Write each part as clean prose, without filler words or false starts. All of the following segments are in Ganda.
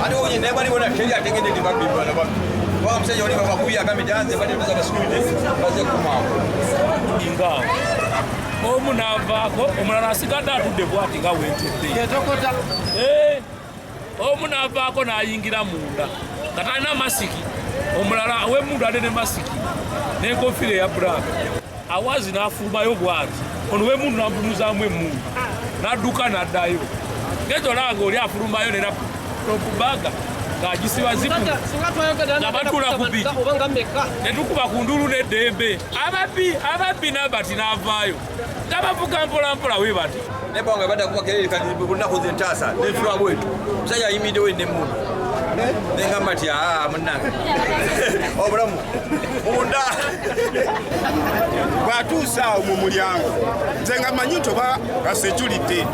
Aduh, ini bari bona kaya tengene di babi bana ba. Wa mse yoni baba kuya kama janze bari tuza basukide baze kumao. Ingawa omunavako omulala asigadde atudde bwati nga wentudde omunavako n'ayingira munda nga talina masiki omulala w'emundu ate ne masiki n'enkofiira eya bulaka awazi n'afulumayo bwati ono w'emundu n'ampumuzaamu emundu n'adduka n'addayo ngezolanga oli afulumayo nera tokubaga ng'agisiba zipu nga batula ku biti netukuba ku ndulu n'eddembe ababbi n'abati n'avaayo nga bavuga mpolampola we bati nebanga badakuba kelele kati lunaku zentaasa nenfulwa bwetu musajja ayimiddewo ennemmundu nengamba nti munnange obulamu munda bw'atuusa awo mu mulyango nze nga manyi nti oba basecurity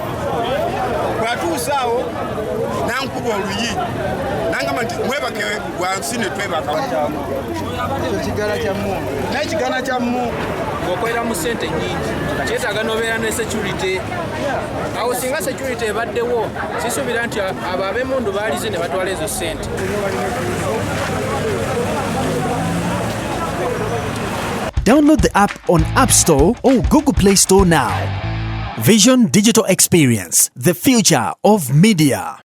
bw'atuusa awo nankuba oluyi nangamba nti mwebake wansi ne twebaka n'ekigana kya mmundu ng'okolera mu ssente nnyingi kyetaaga n'obeera ne security awo singa security ebaddewo sisuubira nti abo ab'emmundu baalize ne batwala ezo ssente. Download the app on App Store or Google Play Store now. Vision Digital Experience, the future of media.